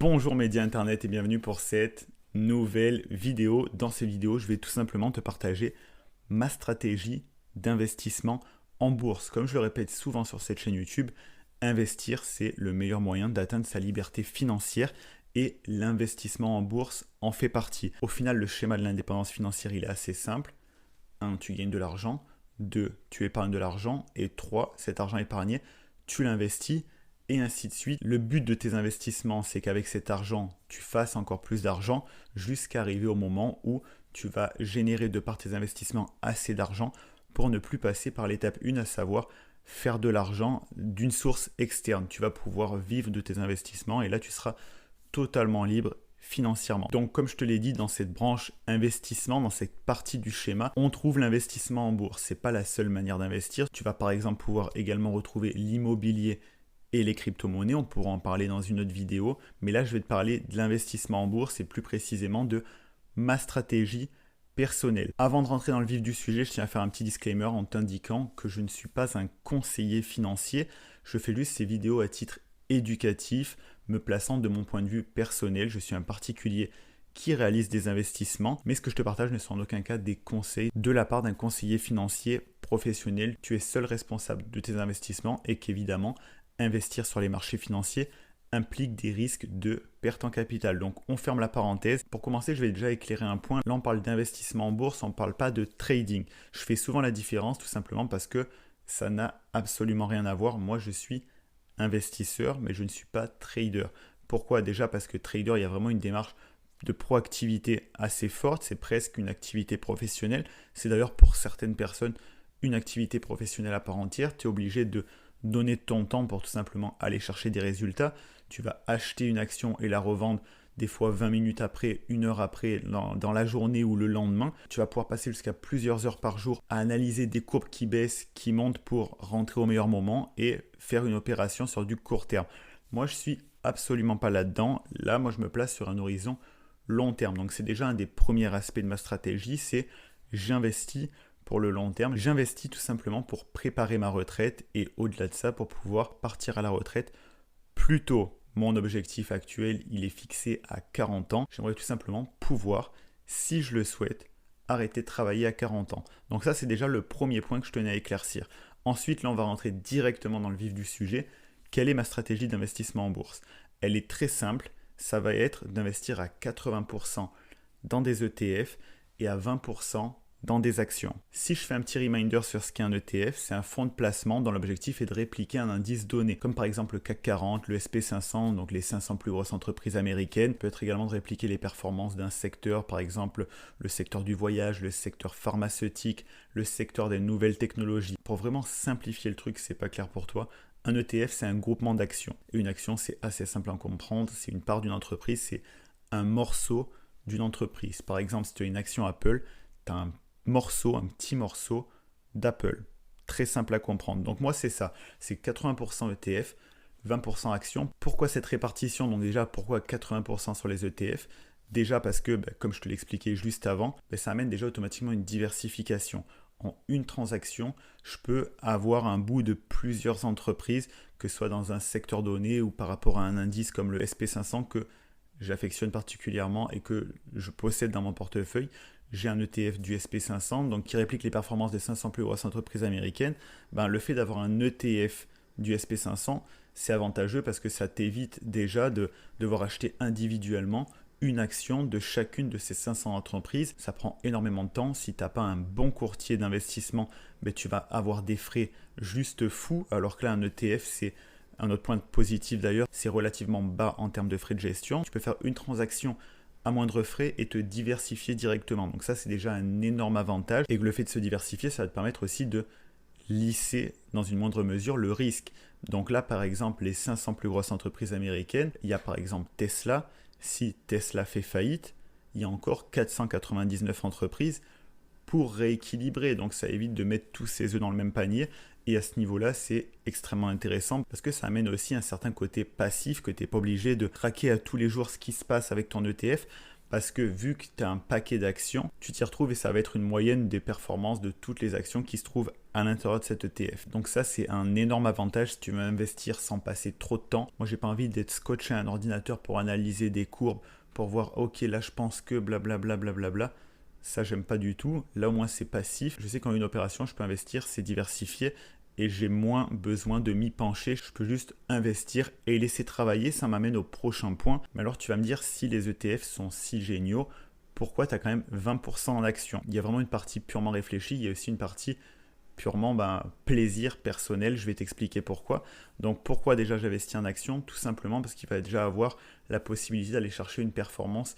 Bonjour médias internet et bienvenue pour cette nouvelle vidéo. Dans cette vidéo, je vais tout simplement te partager ma stratégie d'investissement en bourse. Comme je le répète souvent sur cette chaîne YouTube, investir, c'est le meilleur moyen d'atteindre sa liberté financière et l'investissement en bourse en fait partie. Au final, le schéma de l'indépendance financière, il est assez simple. 1. Tu gagnes de l'argent. 2. Tu épargnes de l'argent. Et 3. Cet argent épargné, tu l'investis et ainsi de suite. Le but de tes investissements, c'est qu'avec cet argent, tu fasses encore plus d'argent jusqu'à arriver au moment où tu vas générer de par tes investissements assez d'argent pour ne plus passer par l'étape 1, à savoir faire de l'argent d'une source externe. Tu vas pouvoir vivre de tes investissements et là, tu seras totalement libre financièrement. Donc comme je te l'ai dit, dans cette branche investissement, dans cette partie du schéma, on trouve l'investissement en bourse. Ce n'est pas la seule manière d'investir. Tu vas par exemple pouvoir également retrouver l'immobilier et les crypto-monnaies. On pourra en parler dans une autre vidéo. Mais là, je vais te parler de l'investissement en bourse et plus précisément de ma stratégie personnelle. Avant de rentrer dans le vif du sujet, je tiens à faire un petit disclaimer en t'indiquant que je ne suis pas un conseiller financier. Je fais juste ces vidéos à titre éducatif, me plaçant de mon point de vue personnel. Je suis un particulier qui réalise des investissements, mais ce que je te partage ne sont en aucun cas des conseils de la part d'un conseiller financier professionnel. Tu es seul responsable de tes investissements et qu'évidemment, investir sur les marchés financiers implique des risques de perte en capital. Donc on ferme la parenthèse. Pour commencer, je vais déjà éclairer un point. Là, on parle d'investissement en bourse, on ne parle pas de trading. Je fais souvent la différence tout simplement parce que ça n'a absolument rien à voir. Moi, je suis investisseur, mais je ne suis pas trader. Pourquoi? Déjà parce que trader, il y a vraiment une démarche de proactivité assez forte. C'est presque une activité professionnelle. C'est d'ailleurs pour certaines personnes une activité professionnelle à part entière. Tu es obligé de donner ton temps pour tout simplement aller chercher des résultats. Tu vas acheter une action et la revendre des fois 20 minutes après, 1 heure après, dans la journée ou le lendemain. Tu vas pouvoir passer jusqu'à plusieurs heures par jour à analyser des courbes qui baissent, qui montent pour rentrer au meilleur moment et faire une opération sur du court terme. Moi, je suis absolument pas là-dedans. Là, moi, je me place sur un horizon long terme. Donc, c'est déjà un des premiers aspects de ma stratégie, c'est j'investis pour le long terme. J'investis tout simplement pour préparer ma retraite et au-delà de ça, pour pouvoir partir à la retraite plus tôt. Mon objectif actuel, il est fixé à 40 ans. J'aimerais tout simplement pouvoir, si je le souhaite, arrêter de travailler à 40 ans. Donc ça, c'est déjà le premier point que je tenais à éclaircir. Ensuite, là, on va rentrer directement dans le vif du sujet. Quelle est ma stratégie d'investissement en bourse? Elle est très simple. Ça va être d'investir à 80% dans des ETF et à 20% dans des actions. Si je fais un petit reminder sur ce qu'est un ETF, c'est un fonds de placement dont l'objectif est de répliquer un indice donné, comme par exemple le CAC 40, le SP500, donc les 500 plus grosses entreprises américaines. Peut être également de répliquer les performances d'un secteur, par exemple le secteur du voyage, le secteur pharmaceutique, le secteur des nouvelles technologies. Pour vraiment simplifier le truc, si c'est pas clair pour toi, un ETF, c'est un groupement d'actions. Et une action, c'est assez simple à comprendre, c'est une part d'une entreprise, c'est un morceau d'une entreprise. Par exemple, si tu as une action Apple, tu as un petit morceau d'Apple. Très simple à comprendre. Donc moi, c'est ça. C'est 80% ETF, 20% actions. Pourquoi cette répartition? Donc déjà, pourquoi 80% sur les ETF? Déjà parce que, comme je te l'expliquais juste avant, ça amène déjà automatiquement une diversification. En une transaction, je peux avoir un bout de plusieurs entreprises, que ce soit dans un secteur donné ou par rapport à un indice comme le SP500 que j'affectionne particulièrement et que je possède dans mon portefeuille. J'ai un ETF du SP500 donc qui réplique les performances des 500 plus grosses entreprises américaines. Le fait d'avoir un ETF du SP500, c'est avantageux parce que ça t'évite déjà de devoir acheter individuellement une action de chacune de ces 500 entreprises. Ça prend énormément de temps. Si tu n'as pas un bon courtier d'investissement, tu vas avoir des frais juste fous, alors que là, un ETF, c'est un autre point positif d'ailleurs, c'est relativement bas en termes de frais de gestion. Tu peux faire une transaction à moindre frais et te diversifier directement. Donc ça, c'est déjà un énorme avantage. Et que le fait de se diversifier, ça va te permettre aussi de lisser dans une moindre mesure le risque. Donc là, par exemple, les 500 plus grosses entreprises américaines, il y a par exemple Tesla. Si Tesla fait faillite, il y a encore 499 entreprises pour rééquilibrer. Donc ça évite de mettre tous ses œufs dans le même panier. Et à ce niveau-là, c'est extrêmement intéressant parce que ça amène aussi un certain côté passif que tu n'es pas obligé de traquer à tous les jours ce qui se passe avec ton ETF. Parce que vu que tu as un paquet d'actions, tu t'y retrouves et ça va être une moyenne des performances de toutes les actions qui se trouvent à l'intérieur de cet ETF. Donc ça, c'est un énorme avantage si tu veux investir sans passer trop de temps. Moi, j'ai pas envie d'être scotché à un ordinateur pour analyser des courbes, pour voir, ok, là, je pense que blablabla, blablabla. Ça, j'aime pas du tout. Là, au moins, c'est passif. Je sais qu'en une opération, je peux investir, c'est diversifié et j'ai moins besoin de m'y pencher. Je peux juste investir et laisser travailler. Ça m'amène au prochain point. Mais alors, tu vas me dire, si les ETF sont si géniaux, pourquoi tu as quand même 20% en actions? Il y a vraiment une partie purement réfléchie. Il y a aussi une partie purement plaisir personnel. Je vais t'expliquer pourquoi. Donc, pourquoi déjà j'investis en actions? Tout simplement parce qu'il va déjà avoir la possibilité d'aller chercher une performance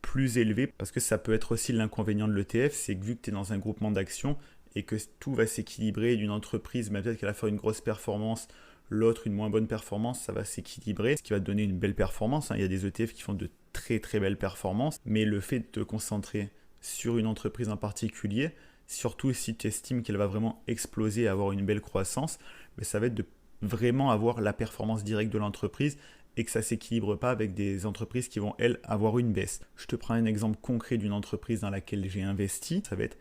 plus élevé, parce que ça peut être aussi l'inconvénient de l'ETF, c'est que vu que tu es dans un groupement d'actions et que tout va s'équilibrer d'une entreprise, mais peut-être qu'elle va faire une grosse performance, l'autre une moins bonne performance, ça va s'équilibrer, ce qui va te donner une belle performance. Il y a des ETF qui font de très très belles performances, mais le fait de te concentrer sur une entreprise en particulier, surtout si tu estimes qu'elle va vraiment exploser et avoir une belle croissance, mais ça va être de vraiment avoir la performance directe de l'entreprise et que ça ne s'équilibre pas avec des entreprises qui vont, elles, avoir une baisse. Je te prends un exemple concret d'une entreprise dans laquelle j'ai investi, ça va être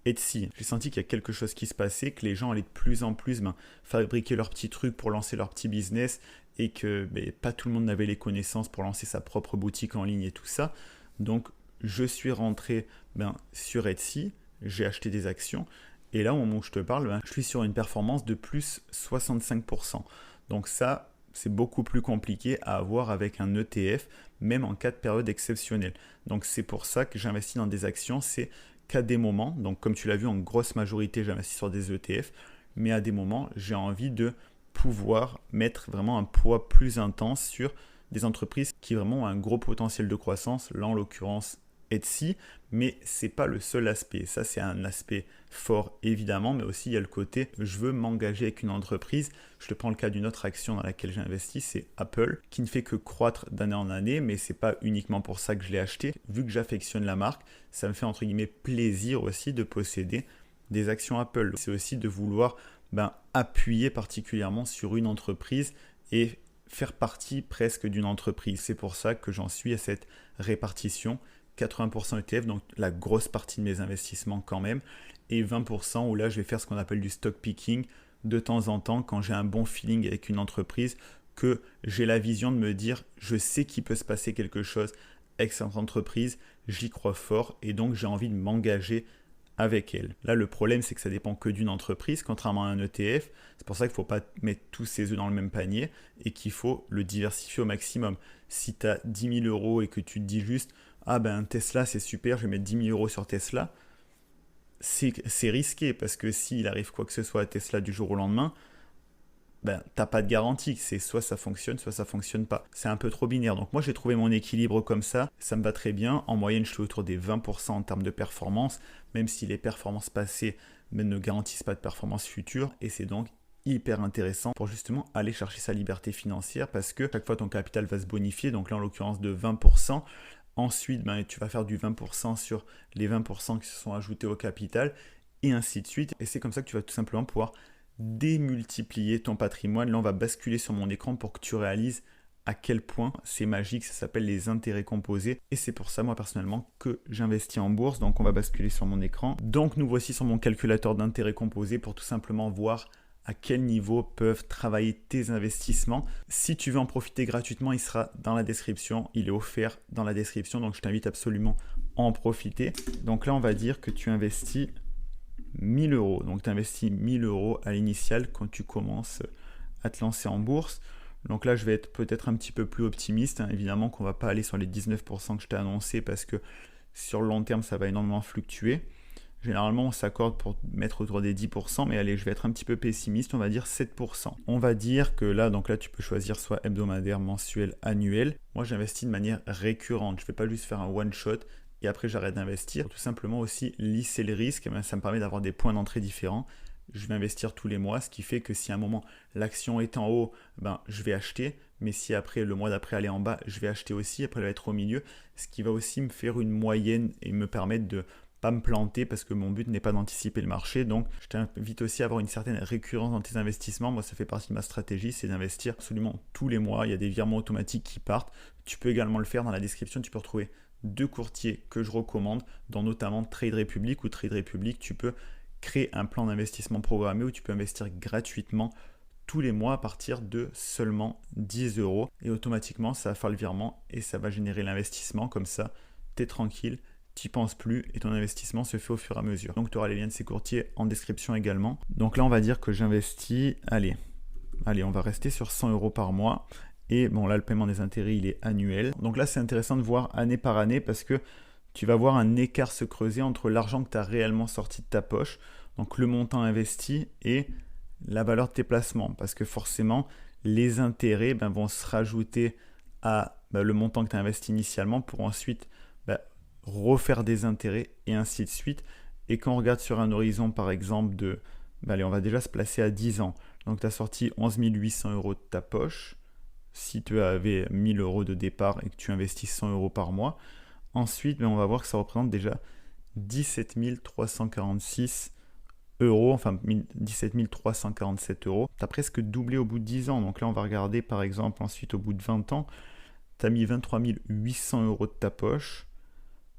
Etsy. J'ai senti qu'il y a quelque chose qui se passait, que les gens allaient de plus en plus fabriquer leurs petits trucs pour lancer leur petit business et que pas tout le monde n'avait les connaissances pour lancer sa propre boutique en ligne et tout ça. Donc, je suis rentré sur Etsy, j'ai acheté des actions et là, au moment où je te parle, je suis sur une performance de plus 65%. Donc ça, c'est beaucoup plus compliqué à avoir avec un ETF, même en cas de période exceptionnelle. Donc c'est pour ça que j'investis dans des actions, c'est qu'à des moments, donc comme tu l'as vu en grosse majorité, j'investis sur des ETF, mais à des moments, j'ai envie de pouvoir mettre vraiment un poids plus intense sur des entreprises qui vraiment ont un gros potentiel de croissance, là en l'occurrence Etsy, mais c'est pas le seul aspect. Ça, c'est un aspect fort évidemment, mais aussi il y a le côté je veux m'engager avec une entreprise. Je te prends le cas d'une autre action dans laquelle j'ai investi, c'est Apple, qui ne fait que croître d'année en année, mais c'est pas uniquement pour ça que je l'ai acheté. Vu que j'affectionne la marque, ça me fait entre guillemets plaisir aussi de posséder des actions Apple. C'est aussi de vouloir appuyer particulièrement sur une entreprise et faire partie presque d'une entreprise. C'est pour ça que j'en suis à cette répartition. 80% ETF, donc la grosse partie de mes investissements quand même, et 20% où là je vais faire ce qu'on appelle du stock picking de temps en temps quand j'ai un bon feeling avec une entreprise, que j'ai la vision de me dire je sais qu'il peut se passer quelque chose avec cette entreprise, j'y crois fort et donc j'ai envie de m'engager avec elle. Là, le problème, c'est que ça dépend que d'une entreprise, contrairement à un ETF. C'est pour ça qu'il ne faut pas mettre tous ses œufs dans le même panier et qu'il faut le diversifier au maximum. Si tu as 10 000 euros et que tu te dis juste ah Tesla c'est super, je vais mettre 10 000 euros sur Tesla, c'est risqué parce que s'il arrive quoi que ce soit à Tesla du jour au lendemain, t'as pas de garantie, c'est soit ça fonctionne pas. C'est un peu trop binaire. Donc moi j'ai trouvé mon équilibre comme ça me va très bien. En moyenne je suis autour des 20% en termes de performance, même si les performances passées ne garantissent pas de performance future, et c'est donc hyper intéressant pour justement aller chercher sa liberté financière parce que chaque fois ton capital va se bonifier, donc là en l'occurrence de 20%. Ensuite, tu vas faire du 20% sur les 20% qui se sont ajoutés au capital et ainsi de suite. Et c'est comme ça que tu vas tout simplement pouvoir démultiplier ton patrimoine. Là, on va basculer sur mon écran pour que tu réalises à quel point c'est magique. Ça s'appelle les intérêts composés. Et c'est pour ça, moi, personnellement, que j'investis en bourse. Donc, on va basculer sur mon écran. Donc, nous voici sur mon calculateur d'intérêts composés pour tout simplement voir à quel niveau peuvent travailler tes investissements. Si tu veux en profiter gratuitement, il sera dans la description. Il est offert dans la description. Donc, je t'invite absolument à en profiter. Donc là, on va dire que tu investis 1000 euros. Donc, tu investis 1000 euros à l'initial quand tu commences à te lancer en bourse. Donc là, je vais être peut-être un petit peu plus optimiste. Évidemment qu'on ne va pas aller sur les 19% que je t'ai annoncé parce que sur le long terme, ça va énormément fluctuer. Généralement, on s'accorde pour mettre autour des 10%, mais allez, je vais être un petit peu pessimiste, on va dire 7%. On va dire que là, tu peux choisir soit hebdomadaire, mensuel, annuel. Moi, j'investis de manière récurrente. Je ne vais pas juste faire un one-shot et après j'arrête d'investir. Tout simplement aussi lisser le risque, ça me permet d'avoir des points d'entrée différents. Je vais investir tous les mois, ce qui fait que si à un moment l'action est en haut, je vais acheter. Mais si après le mois d'après elle est en bas, je vais acheter aussi. Après elle va être au milieu, ce qui va aussi me faire une moyenne et me permettre de pas me planter parce que mon but n'est pas d'anticiper le marché. Donc je t'invite aussi à avoir une certaine récurrence dans tes investissements. Moi, ça fait partie de ma stratégie, c'est d'investir absolument tous les mois. Il y a des virements automatiques qui partent. Tu peux également le faire dans la description. Tu peux retrouver 2 courtiers que je recommande, dont notamment Trade Republic. Ou Trade Republic, tu peux créer un plan d'investissement programmé où tu peux investir gratuitement tous les mois à partir de seulement 10 euros. Et automatiquement, ça va faire le virement et ça va générer l'investissement. Comme ça, tu es tranquille, tu n'y penses plus et ton investissement se fait au fur et à mesure. Donc, tu auras les liens de ces courtiers en description également. Donc là, on va dire que j'investis, allez, on va rester sur 100 euros par mois. Et bon, là, le paiement des intérêts, il est annuel. Donc là, c'est intéressant de voir année par année parce que tu vas voir un écart se creuser entre l'argent que tu as réellement sorti de ta poche, donc le montant investi, et la valeur de tes placements. Parce que forcément, les intérêts vont se rajouter à le montant que tu as investi initialement pour ensuite refaire des intérêts et ainsi de suite. Et quand on regarde sur un horizon, par exemple, de... allez, on va déjà se placer à 10 ans. Donc, tu as sorti 11 800 euros de ta poche. Si tu avais 1000 euros de départ et que tu investis 100 euros par mois. Ensuite, on va voir que ça représente déjà 17 346 euros, enfin 17 347 euros. Tu as presque doublé au bout de 10 ans. Donc là, on va regarder par exemple ensuite au bout de 20 ans, tu as mis 23 800 euros de ta poche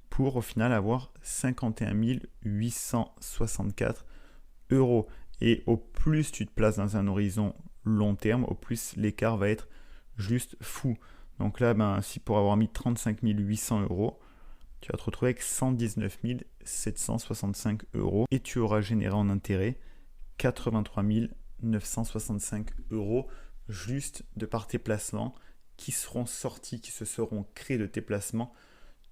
pour au final avoir 51 864 euros. Et au plus tu te places dans un horizon long terme, au plus l'écart va être juste fou. Donc là, si pour avoir mis 35 800 euros, tu vas te retrouver avec 119 765 euros et tu auras généré en intérêt 83 965 euros juste de par tes placements qui seront sortis, qui se seront créés de tes placements.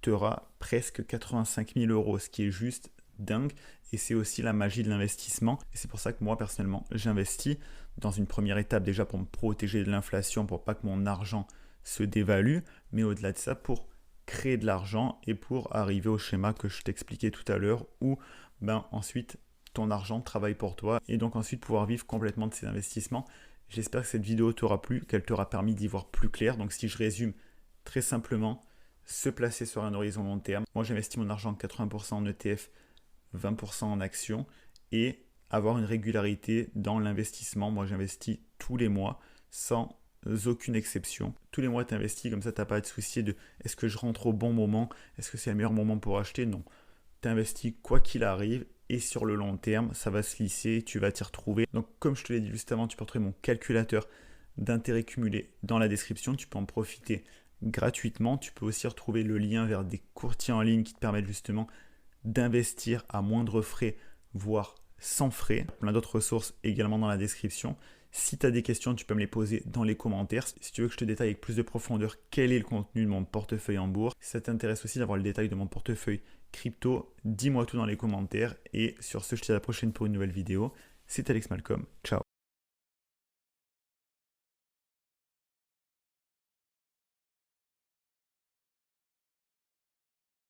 Tu auras presque 85 000 euros, ce qui est juste dingue. Et c'est aussi la magie de l'investissement. Et c'est pour ça que moi, personnellement, j'investis dans une première étape déjà pour me protéger de l'inflation, pour pas que mon argent se dévalue, mais au-delà de ça, pour créer de l'argent et pour arriver au schéma que je t'expliquais tout à l'heure où ensuite ton argent travaille pour toi et donc ensuite pouvoir vivre complètement de ces investissements. J'espère que cette vidéo t'aura plu, qu'elle t'aura permis d'y voir plus clair. Donc si je résume très simplement, se placer sur un horizon long terme. Moi j'investis mon argent 80% en ETF, 20% en actions et avoir une régularité dans l'investissement. Moi j'investis tous les mois sans aucune exception. Tous les mois tu investis, comme ça tu n'as pas à te soucier de est-ce que je rentre au bon moment, est-ce que c'est le meilleur moment pour acheter. Non, tu investis quoi qu'il arrive et sur le long terme ça va se lisser, tu vas t'y retrouver. Donc comme je te l'ai dit juste avant, tu peux retrouver mon calculateur d'intérêt cumulé dans la description, tu peux en profiter gratuitement. Tu peux aussi retrouver le lien vers des courtiers en ligne qui te permettent justement d'investir à moindre frais, voire sans frais. Plein d'autres ressources également dans la description. Si tu as des questions, tu peux me les poser dans les commentaires. Si tu veux que je te détaille avec plus de profondeur quel est le contenu de mon portefeuille en bourse, si ça t'intéresse aussi d'avoir le détail de mon portefeuille crypto, dis-moi tout dans les commentaires. Et sur ce, je te dis à la prochaine pour une nouvelle vidéo. C'est Alex Malcolm. Ciao.